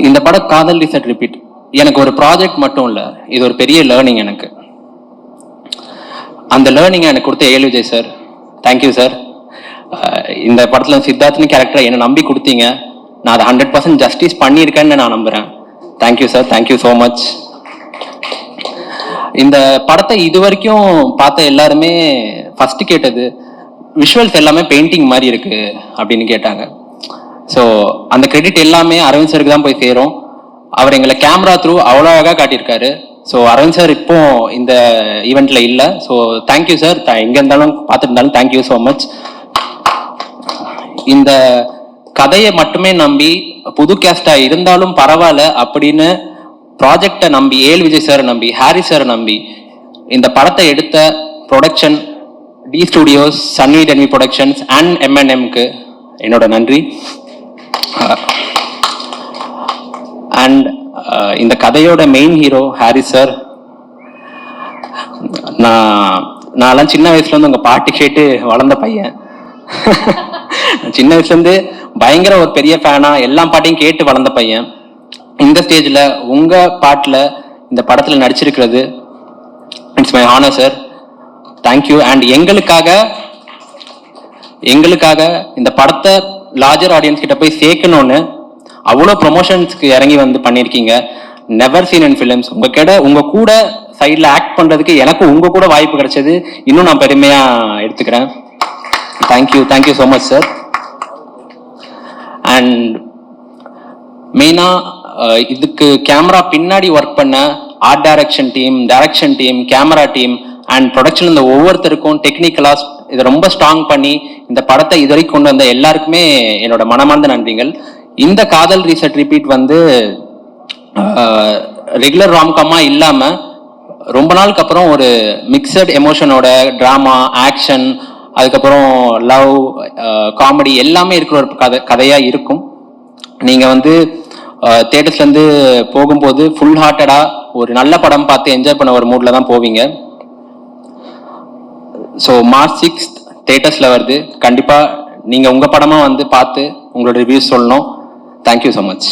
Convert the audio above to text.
இந்த படம் காதல் ரிசெட் ரிப்பீட் எனக்கு ஒரு ப்ராஜெக்ட் மட்டும் இல்லை, இது ஒரு பெரிய லேர்னிங் எனக்கு. அந்த லேர்னிங்கை எனக்கு கொடுத்த AL Vijay sir, thank you sir. இந்த படத்தில் சித்தார்த்னு கேரக்டரை என்னை நம்பி கொடுத்தீங்க, நான் அதை 100% ஜஸ்டிஸ் பண்ணியிருக்கேன்னு நான் நம்புகிறேன். Thank you sir, thank you so much. இந்த படத்தை இது வரைக்கும் பார்த்த எல்லாருமே ஃபர்ஸ்ட் கேட்டது விஷுவல்ஸ் எல்லாமே பெயிண்டிங் மாதிரி இருக்கு அப்படின்னு கேட்டாங்க. ஸோ அந்த கிரெடிட் எல்லாமே அரவிந்த் சாருக்கு தான் போய் சேரும். அவர் எங்களை கேமரா த்ரூ அவ்வளோ அழகாக காட்டியிருக்காரு. ஸோ அரவிந்த் சார் இப்போ இந்த ஈவெண்ட்ல இல்லை. ஸோ தேங்க்யூ சார், எங்கே இருந்தாலும் பார்த்துட்டு இருந்தாலும் தேங்க்யூ ஸோ மச். இந்த கதையை மட்டுமே நம்பி புது கேஸ்டா இருந்தாலும் பரவாயில்ல அப்படின்னு ப்ராஜெக்டை நம்பி ஏஎல் விஜய் சாரை நம்பி ஹாரிஸ் சாரை நம்பி இந்த படத்தை எடுத்த production T studios, Sanvi Denvi productions and M&Mக்கு என்னோட நன்றி. அண்ட் இந்த கதையோட மெயின் ஹீரோ ஹாரிஸ் சார். நான்லாம் சின்ன வயசுல இருந்து உங்க பாட்டு கேட்டு வளர்ந்த பையன். சின்ன வயசுல இருந்து பயங்கர ஒரு பெரிய ஃபேனா எல்லா பாட்டையும் கேட்டு வளர்ந்த பையன். இந்த ஸ்டேஜ்ல உங்க பாட்டுல இந்த படத்துல நடிச்சிருக்கிறது it's my honour sir, thank you. And எங்களுக்காக இந்த படத்தை லார்ஜர் ஆடியன்ஸ் கிட்ட போய் சேர்க்கணும்னு அவ்வளோ ப்ரொமோஷன்ஸ்க்கு இறங்கி வந்து பண்ணியிருக்கீங்க. Never seen in films. உங்க கூட சைடில் ஆக்ட் பண்றதுக்கு எனக்கு உங்க கூட வாய்ப்பு கிடைச்சது இன்னும் நான் பெருமையா எடுத்துக்கிறேன். Thank you, thank you so much sir. And மெயினா இதுக்கு கேமரா பின்னாடி ஒர்க் பண்ண art direction team, camera team and production இந்த ஒவ்வொருத்தருக்கும் டெக்னிக்கலா இதை ரொம்ப ஸ்ட்ராங் பண்ணி இந்த படத்தை இது வரைக்கும் கொண்டு வந்த எல்லாருக்குமே என்னோட மனமார்ந்த நன்றிகள். இந்த காதல் ரீசெட் ரிப்பீட் வந்து ரெகுலர் ராம்காமா இல்லாம ரொம்ப நாளுக்கு அப்புறம் ஒரு மிக்சட் எமோஷனோட டிராமா, ஆக்ஷன், அதுக்கப்புறம் லவ், காமெடி எல்லாமே இருக்கிற ஒரு கதையா இருக்கும். நீங்க வந்து தியேட்டர்ஸ்ல இருந்து போகும்போது ஃபுல் ஹார்ட்டடா ஒரு நல்ல படம் பார்த்து என்ஜாய் பண்ண ஒரு மூட்ல தான் போவீங்க. ஸோ March 6 தியேட்டர்ஸ்ல வருது. கண்டிப்பா நீங்க உங்க படமா வந்து பார்த்து உங்களோட ரிவ்யூஸ் சொல்லணும். Thank you so much.